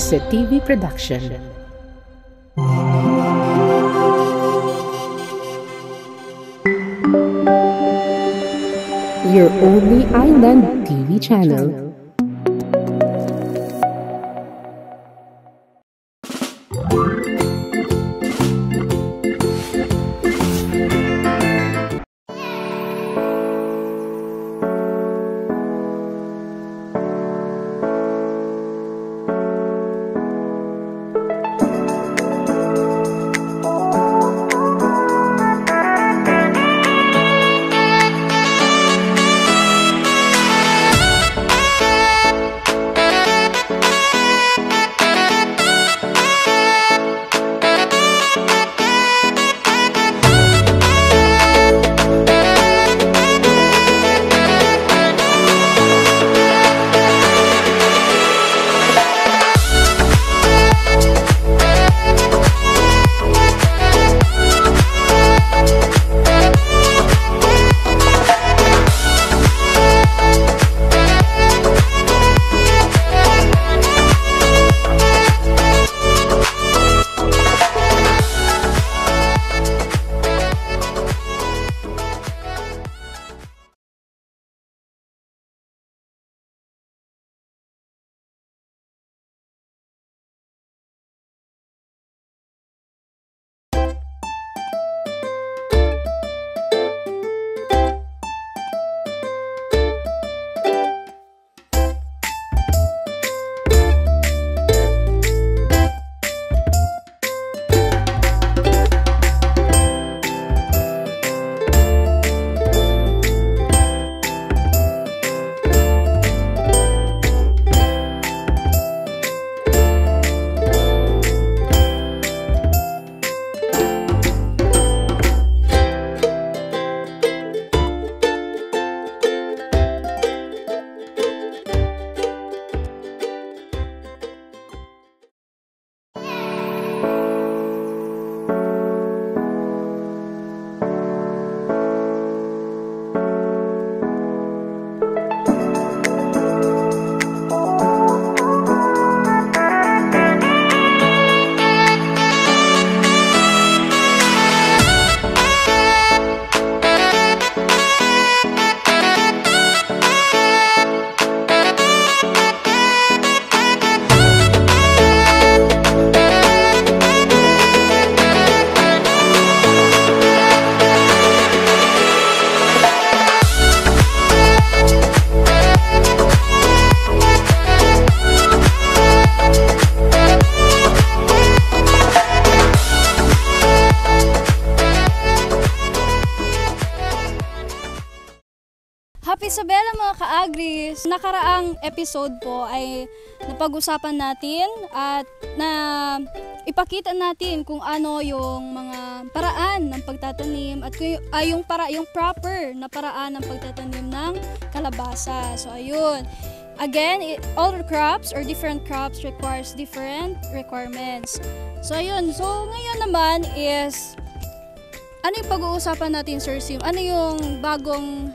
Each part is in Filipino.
Jose TV Production. Your only island TV channel. Happy Isabela mga ka-agris! Nakaraang episode po ay napag-usapan natin at na ipakita natin kung ano yung mga paraan ng pagtatanim at yung proper na paraan ng pagtatanim ng kalabasa. So ayun. Again, all crops or different crops requires different requirements. So ayun. So ngayon naman is ano yung pag-uusapan natin, Sir Sim? Ano yung bagong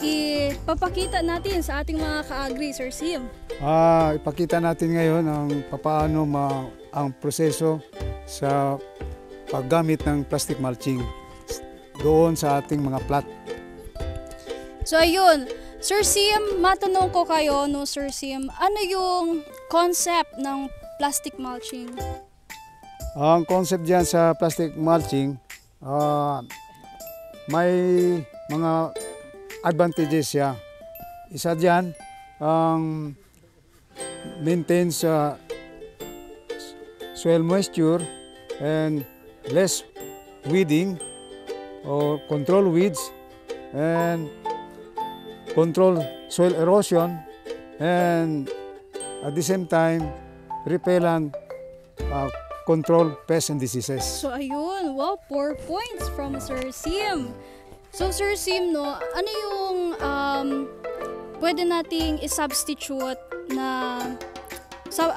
ipapakita natin sa ating mga ka-agri, Sir Sim? Ipakita natin ngayon ang paano ang proseso sa paggamit ng plastic mulching doon sa ating mga plat. So ayun, Sir Sim, matanong ko kayo, no, Sir Sim, ano yung concept ng plastic mulching? Ang concept diyan sa plastic mulching, may mga advantages siya. Isa diyan ang maintains soil moisture and less weeding or control weeds and control soil erosion and at the same time repellent control pests and diseases. So ayun, wow, 4 points from Sir Sim. So Sir Sim, no, ano yung pwede nating i-substitute na sa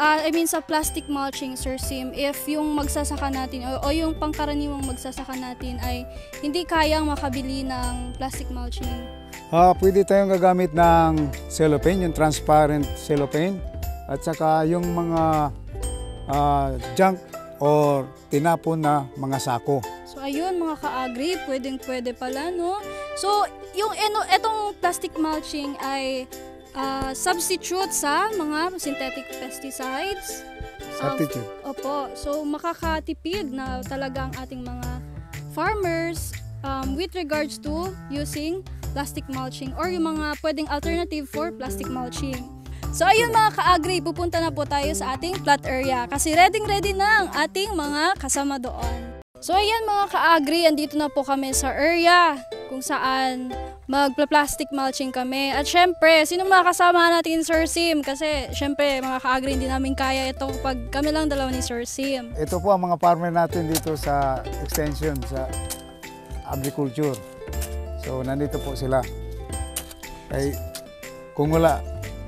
plastic mulching, Sir Sim, if yung magsasaka natin o yung pangkaraniwang magsasaka natin ay hindi kayang makabili ng plastic mulching? Pwede tayong gagamit ng cellophane, yung transparent cellophane, at saka yung mga junk or tinapon na mga sako. So ayun mga ka-agri, pwede pala, no? So yung etong plastic mulching ay substitute sa mga synthetic pesticides. Substitute. Opo. So makakatipid na talaga ang ating mga farmers with regards to using plastic mulching or yung mga pwedeng alternative for plastic mulching. So ayun mga ka-agri, pupunta na po tayo sa ating plot area kasi ready na ang ating mga kasama doon. So ayan mga ka-agri, andito na po kami sa area kung saan magpla-plastic mulching kami. At syempre, sino mga kasama natin, Sir Sim? Kasi syempre mga ka-agri, hindi namin kaya ito kapag kami lang dalawa ni Sir Sim. Ito po ang mga farmer natin dito sa extension, sa agriculture. So nandito po sila. Ay, kung wala,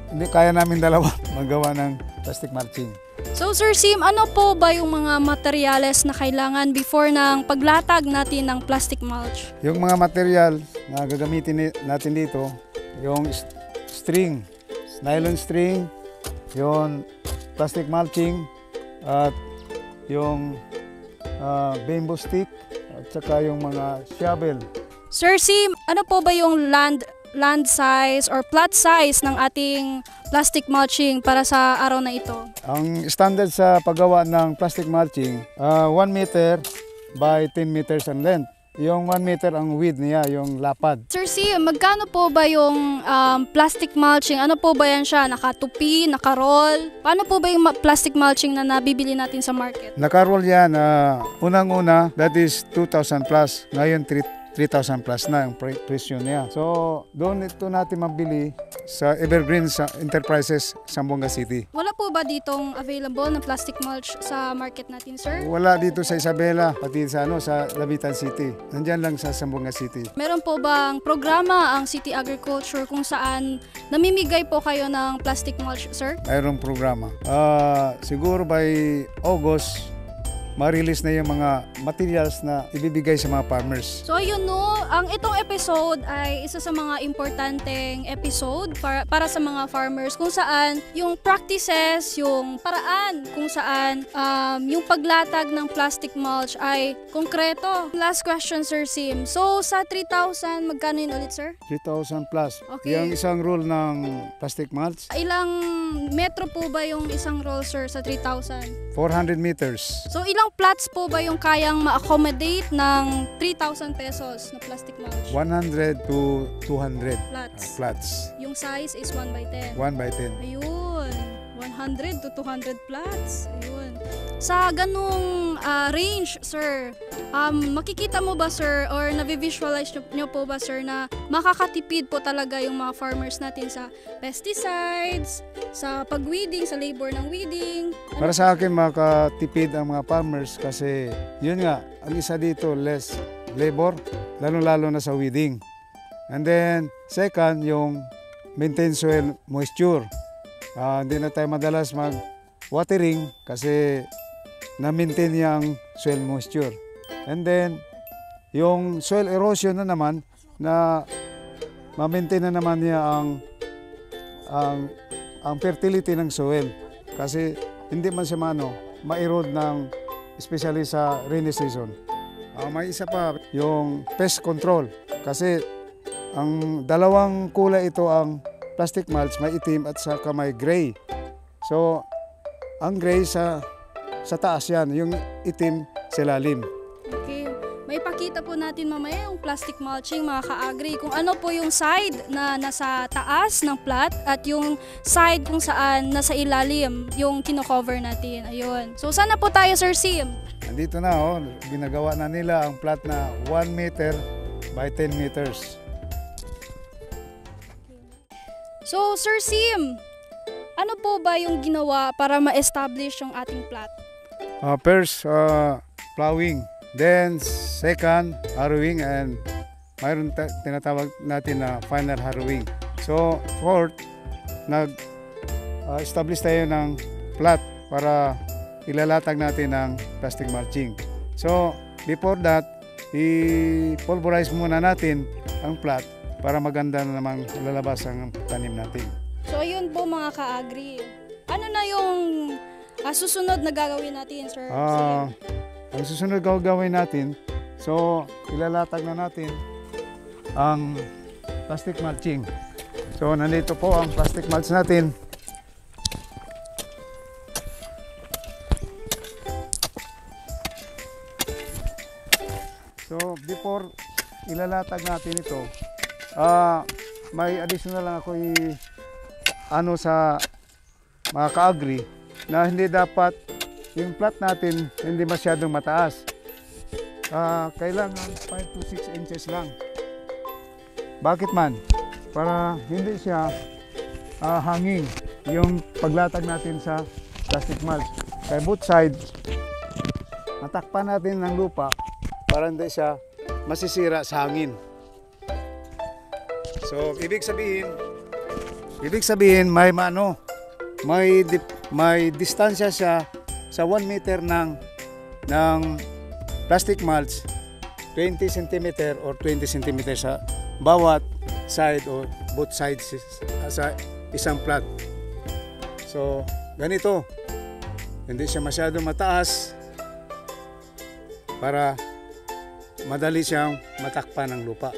hindi kaya namin dalawa magawa ng plastic mulching. So Sir Sim, ano po ba yung mga materyales na kailangan before ng paglatag natin ng plastic mulch? Yung mga material na gagamitin natin dito, yung string, nylon string, yung plastic mulching, at yung bamboo stick, at saka yung mga shovel. Sir Sim, ano po ba yung land size or plot size ng ating plastic mulching para sa araw na ito? Ang standard sa paggawa ng plastic mulching, 1 meter by 10 meters in length. Yung 1 meter ang width niya, yung lapad. Sir Sim, magkano po ba yung plastic mulching? Ano po ba yan siya? Nakatupi, nakaroll? Paano po ba yung plastic mulching na nabibili natin sa market? Nakaroll yan, unang-una, that is 2,000 plus. Ngayon, 3,000 plus na ang presyo niya. So, doon ito natin mabili sa Evergreen sa Enterprises, Zamboanga City. Wala po ba ditong available na plastic mulch sa market natin, sir? Wala dito sa Isabela, pati sa Labitan City. Nandyan lang sa Zamboanga City. Meron po bang programa ang City Agriculture kung saan namimigay po kayo ng plastic mulch, sir? Mayroong programa. Siguro by August, ma-release na yung mga materials na ibibigay sa mga farmers. So ayun no, ang itong episode ay isa sa mga importanteng episode para sa mga farmers kung saan yung practices, yung paraan kung saan yung paglatag ng plastic mulch ay konkreto. Last question, Sir Sim. So sa 3,000, magkano yun ulit, sir? 3,000 plus. Okay. Yung isang roll ng plastic mulch, Ilang metro po ba yung isang roll, sir, sa 3,000? 400 meters. So ilang plots po ba yung kayang ma-accommodate ng 3,000 pesos na plastic mulch? 100 to 200 Plots. plots. Yung size is 1 by 10. 1 by 10. Ayun. 100 to 200 plots. Ayun. Sa ganung range, sir, makikita mo ba, sir, or navisualize nyo po ba, sir, na makakatipid po talaga yung mga farmers natin sa pesticides, sa pag-weeding, sa labor ng weeding? Para sa akin, makatipid ang mga farmers kasi yun nga, ang isa dito, less labor, lalo-lalo na sa weeding. And then, second, yung maintain soil moisture. Hindi na tayo madalas mag-watering kasi na-maintain niya ang soil moisture. And then, yung soil erosion na naman, na ma-maintain na naman niya ang fertility ng soil. Kasi hindi man siya ma-erode ng, especially sa rainy season. May isa pa, yung pest control. Kasi ang dalawang kulay ito ang plastic mulch, may itim at saka may gray. So, ang gray sa taas yan, yung itim sa ilalim. Okay. May pakita po natin mamaya yung plastic mulching, mga ka-agri, kung ano po yung side na nasa taas ng plat at yung side kung saan nasa ilalim yung kino-cover natin. Ayun. So, sana po tayo, Sir Sim. Nandito na, ginagawa na nila ang plat na 1 meter by 10 meters. So, Sir Sim, ano po ba yung ginawa para ma-establish yung ating plat? First, plowing. Then, second, harrowing. And mayroon tinatawag natin na final harrowing. So, fourth, nag-establish tayo ng plat para ilalatag natin ng plastic mulching. So, before that, i-pulverize muna natin ang plat para maganda na namang lalabas ang tanim natin. So, ayun po mga ka-agri. Ano na yung susunod na gagawin natin, Sir? Ang susunod gagawin natin, so ilalatag na natin ang plastic mulching. So nandito po ang plastic mulch natin. So before ilalatag natin ito, may additional lang ako ano sa mga ka-agri na hindi dapat yung plat natin hindi masyadong mataas. Kailangan 5 to 6 inches lang. Bakit man? Para hindi siya hanging yung paglatag natin sa plastic mulch. Kaya both sides, matakpan natin ng lupa para hindi siya masisira sa hangin. So, ibig sabihin may distansya siya sa 1 meter ng plastic mulch, 20 cm or 20 cm sa bawat side o both sides sa isang plat. So, ganito. Hindi siya masyadong mataas para madali siyang matakpan ng lupa.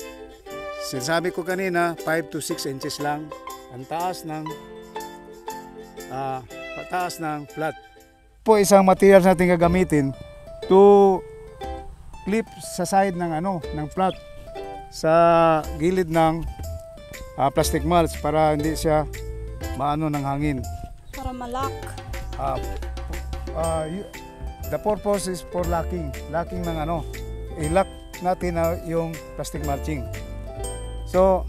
Sinasabi ko kanina, 5 to 6 inches lang ang taas ng pataas ng plat. Po isang materials natin gagamitin to clip sa side ng ng plat sa gilid ng plastic mulch para hindi siya maano ng hangin. Para malak. The purpose is for locking ng i-lock natin yung plastic mulching. So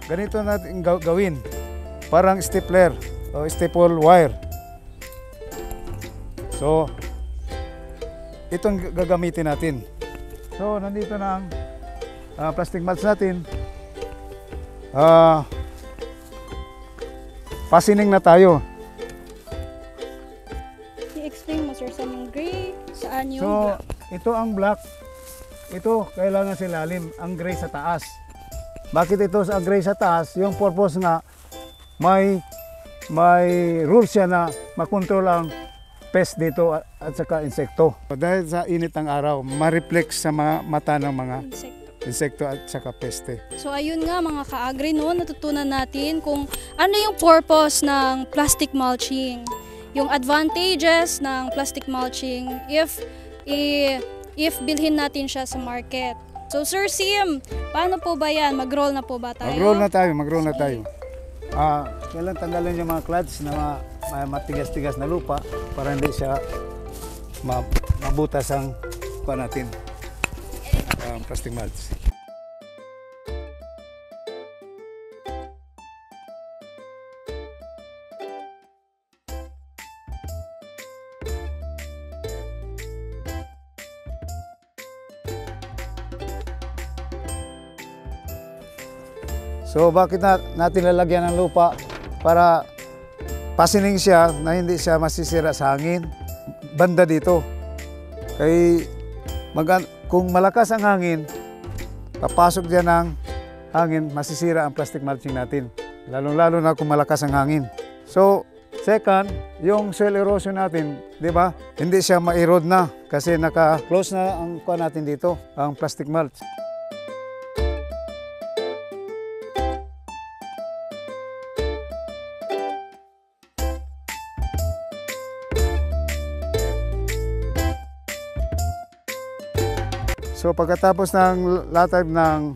ganito natin gawin, parang stapler o staple wire. So itong gagamitin natin. So nandito na ang plastic mulch natin. Fastening na tayo. I-explain mo, Sir, saan gray, saan yung So black? ito ang black. Ito kailangan sa ilalim, ang gray sa taas. Bakit ito sa gray sa taas? Yung purpose nga may rules siya na makontrol ang pest dito at saka insekto. Dahil sa init ng araw, ma-reflect sa mga mata ng mga insekto at saka peste. So ayun nga mga ka-agri, no, natutunan natin kung ano yung purpose ng plastic mulching. Yung advantages ng plastic mulching if bilhin natin siya sa market. So Sir Sim, paano po ba yan? Mag-roll na po ba tayo? Mag-roll na tayo. Kailan tanggalin yung mga clads na matigas-tigas na lupa para hindi siya mabutas ang natin plastic mulch. So bakit natin lalagyan ng lupa? Para pasining siya na hindi siya masisira sa hangin banda dito. Kung malakas ang hangin, papasok dyan ng hangin, masisira ang plastic mulching natin. Lalo na kung malakas ang hangin. So second, yung soil erosion natin, di ba? Hindi siya ma-erode na kasi naka-close na ang natin dito, ang plastic mulch. So pagkatapos ng latag ng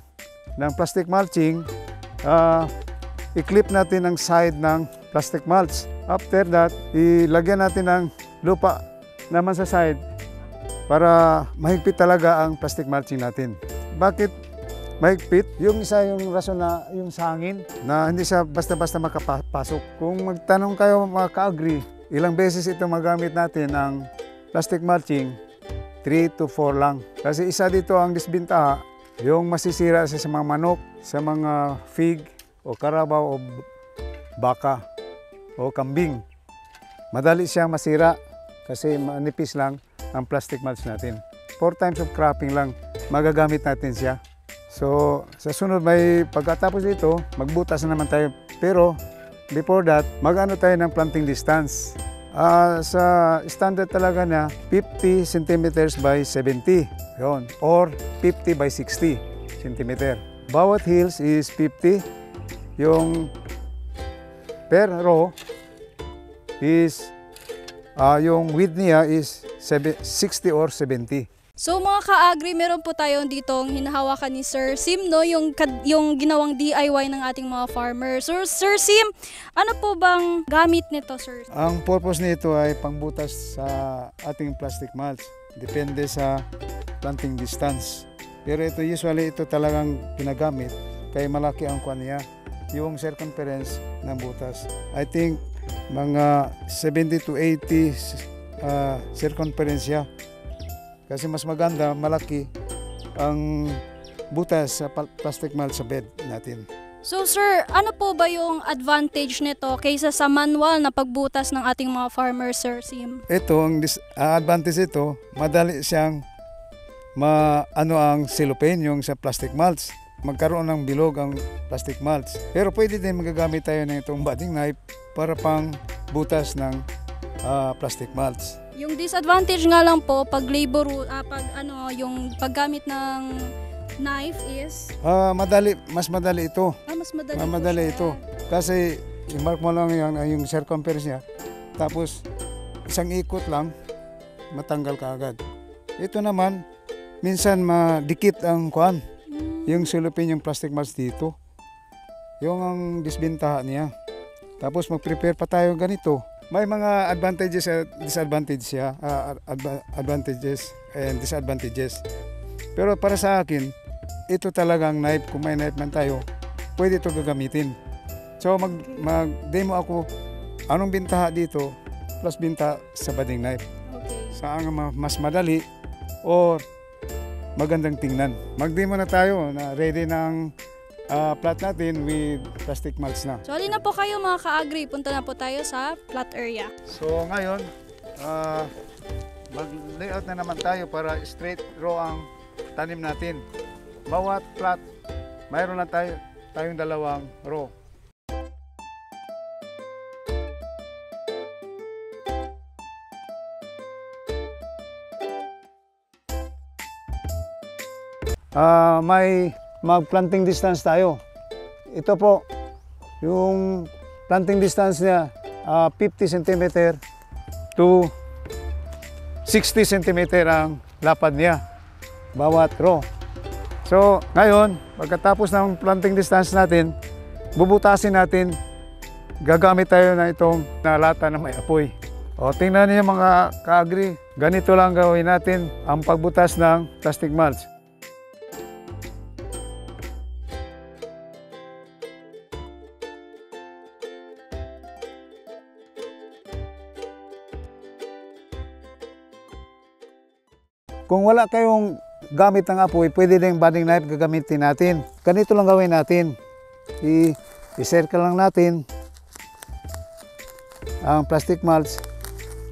plastic mulching, i-clip natin ang side ng plastic mulch. After that, ilagyan natin ng lupa naman sa side para mahigpit talaga ang plastic mulching natin. Bakit mahigpit? Yung isa yung rason na yung sa hangin na hindi siya basta-basta makapasok. Kung magtanong kayo mga ka-agri, ilang beses ito magamit natin ang plastic mulching, 3 to 4 lang. Kasi isa dito ang disbintaha, yung masisira sa mga manok, sa mga fig o karabaw o baka o kambing. Madali siyang masira kasi manipis lang ang plastic mulch natin. 4 times of cropping lang magagamit natin siya. So sa sunod may pagkatapos dito, magbutas na naman tayo. Pero before that, mag-ano tayo ng planting distance. Sa standard talaga na 50 centimeters by 70. Yun. Or 50 by 60 centimeter. Bawat hills is 50. Yung per row is yung width niya is 60 or 70. So mga ka-agri, meron po tayong ditong hinahawakan ni Sir Sim, no? Yung ginawang DIY ng ating mga farmers. So, Sir Sim, ano po bang gamit nito, Sir? Ang purpose nito ay pangbutas sa ating plastic mulch. Depende sa planting distance. Pero usually ito talagang ginagamit kaya malaki ang kuwan niya, yung circumference ng butas. I think mga 70 to 80 circumference siya. Kasi mas maganda, malaki ang butas sa plastic mulch sa bed natin. So sir, ano po ba yung advantage nito kaysa sa manual na pagbutas ng ating mga farmers, Sir Sim? Ito, ang advantage ito, madali siyang ang cellophane yung sa plastic mulch. Magkaroon ng bilog ang plastic mulch. Pero pwede din magagamit tayo ng itong budding knife para pang butas ng plastic mulch. Yung disadvantage nga lang po pag yung paggamit ng knife is mas madali ito. Mas madali ito. Kasi i-mark mo lang yung circumference niya. Tapos isang ikot lang matanggal ka agad. Ito naman minsan madikit ang kuan. Yung cellophane yung plastic mulch dito. Yung ang disbentaha niya. Tapos mag-prepare pa tayo ganito. May mga advantages at disadvantages siya, advantages and disadvantages. Pero para sa akin, ito talagang knife, kung may knife man tayo, pwede ito gagamitin. So mag-demo ako anong bintaha dito plus bintaha sa budding knife. Okay. Saan mas madali or magandang tingnan. Mag-demo na tayo na ready ng plot natin with plastic mulch na. So alin na po kayo mga ka-agri, punta na po tayo sa plot area. So ngayon, mag-layout na naman tayo para straight row ang tanim natin. Bawat plot, mayroon lang tayong dalawang row. May mag-planting distance tayo. Ito po, yung planting distance niya, 50 cm to 60 cm ang lapad niya, bawat row. So, ngayon, pagkatapos ng planting distance natin, bubutasin natin, gagamit tayo na itong lata na may apoy. O, tingnan niyo mga ka-agri, ganito lang gawin natin ang pagbutas ng plastic mulch. Kung wala kayong gamit ng apoy, pwede din budding knife gagamitin natin. Ganito lang gawin natin. I-circle lang natin ang plastic mulch.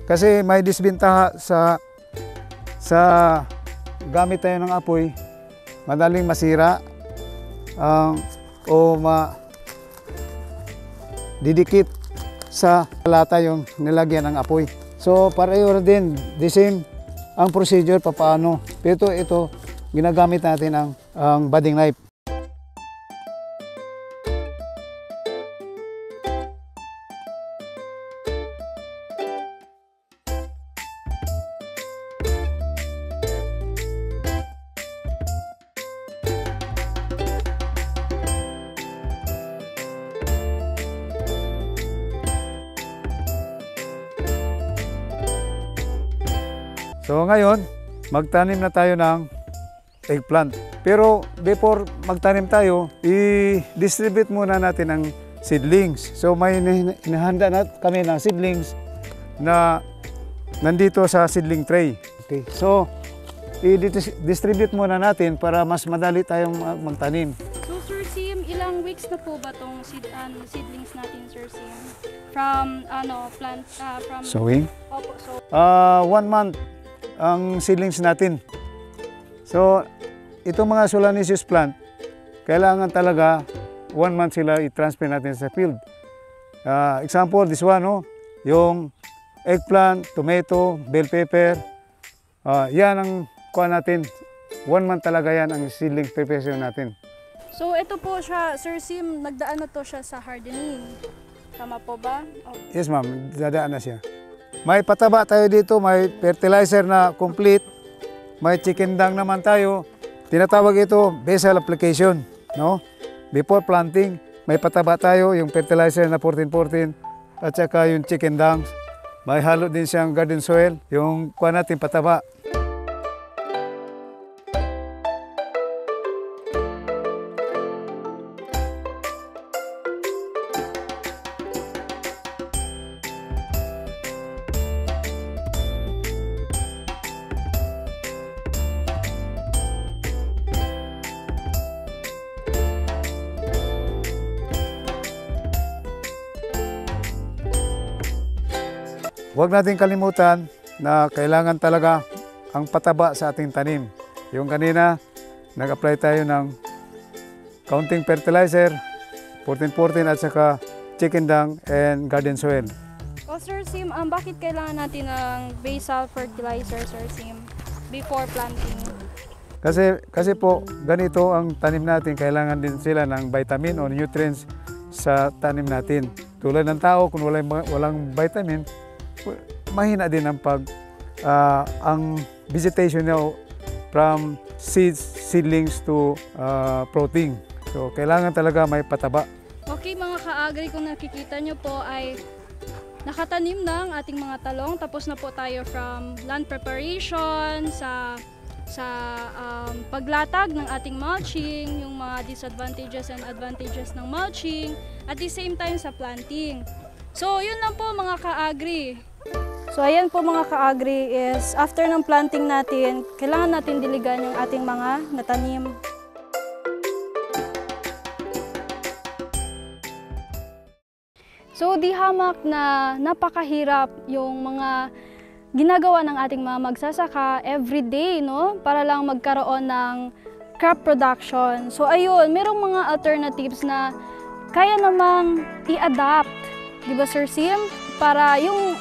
Kasi may disbentaha sa gamit tayo ng apoy, madaling masira o didikit sa lata yung nilagyan ng apoy. So pareho din, the same ang procedure paano. Pero ito ginagamit natin ang budding knife. So ngayon, magtanim na tayo ng eggplant. Pero before magtanim tayo, i-distribute muna natin ang seedlings. So may hinahanda na kami ng seedlings na nandito sa seedling tray. Okay. So i-distribute muna natin para mas madali tayong magtanim. So Sir Sim, ilang weeks na po ba tong seedlings natin, Sir Sim? From from sowing? Opo, so 1 month ang seedlings natin. So, itong mga Solanaceous plant, kailangan talaga 1 month sila i-transfer natin sa field. Example, this one, no? Yung eggplant, tomato, bell pepper. Yan ang kuha natin. 1 month talaga yan ang seedling preparation natin. So ito po siya, Sir Sim, nagdaan na to siya sa hardening. Tama po ba? Oh. Yes ma'am, dadaan na siya. May pataba tayo dito, may fertilizer na complete. May chicken dung naman tayo. Tinatawag ito basal application, no? Before planting, may pataba tayo, yung fertilizer na 14-14 at saka yung chicken dung. May halo din siyang garden soil, yung kuha natin pataba. Huwag natin kalimutan na kailangan talaga ang pataba sa ating tanim. Yung kanina, nag-apply tayo ng counting fertilizer, 14-14 at saka chicken dung and garden soil. Oh, Sir Sim, bakit kailangan natin ng basal fertilizer, Sir Sim, before planting? Kasi po, ganito ang tanim natin, kailangan din sila ng vitamin o nutrients sa tanim natin. Tulad ng tao, kung walang vitamin, mahina din ang ang vegetation niya from seedlings to fruiting. So kailangan talaga may pataba. Okay mga ka-agri, kung nakikita nyo po ay nakatanim na ang ating mga talong. Tapos na po tayo from land preparation, sa paglatag ng ating mulching, yung mga disadvantages and advantages ng mulching, at the same time sa planting. So yun lang po mga ka-agri. So ayan po mga ka-agri, is after ng planting natin, kailangan natin diligan yung ating mga natanim. So di hamak na napakahirap yung mga ginagawa ng ating mga magsasaka everyday, no? Para lang magkaroon ng crop production. So ayun, merong mga alternatives na kaya namang i-adapt, di ba Sir Sim? Para yung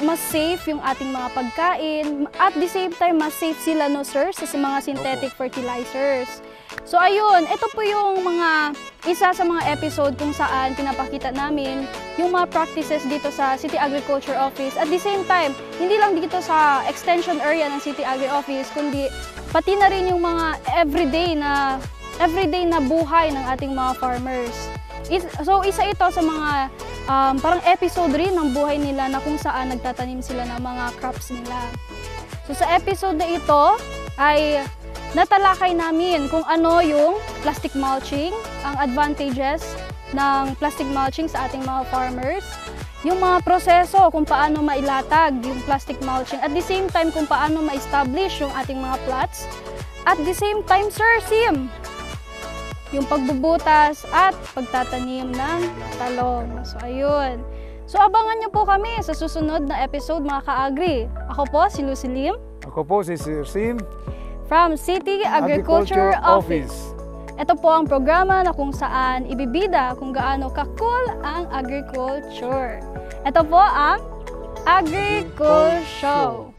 mas safe yung ating mga pagkain, at the same time mas safe sila, no sir, sa mga synthetic fertilizers. So ayun, ito po yung isa sa mga episode kung saan pinapakita namin yung mga practices dito sa City Agriculture Office. At the same time, hindi lang dito sa extension area ng City Agri Office, kundi pati na rin yung mga everyday na buhay ng ating mga farmers. So isa ito sa mga parang episode rin ng buhay nila na kung saan nagtatanim sila ng mga crops nila. So sa episode na ito ay natalakay namin kung ano yung plastic mulching, ang advantages ng plastic mulching sa ating mga farmers, yung mga proseso kung paano mailatag yung plastic mulching, at the same time kung paano ma-establish yung ating mga plots, at the same time Sir Sim, yung pagbubutas at pagtatanim ng talong. So ayun. So abangan nyo po kami sa susunod na episode mga ka-agri. Ako po si Lucy Lim. Ako po si Sir Sim from City Agriculture Office. Ito po ang programa na kung saan ibibida kung gaano ka-cool ang agriculture. Ito po ang Agri-Cool Show.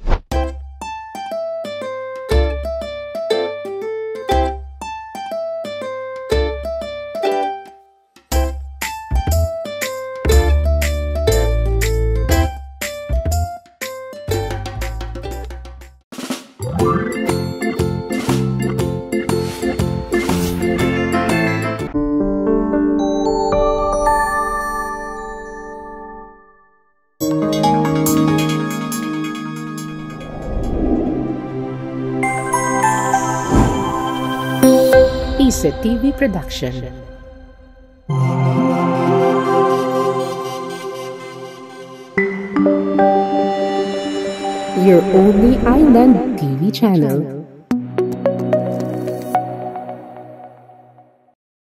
Isa TV Production. Your only island TV channel.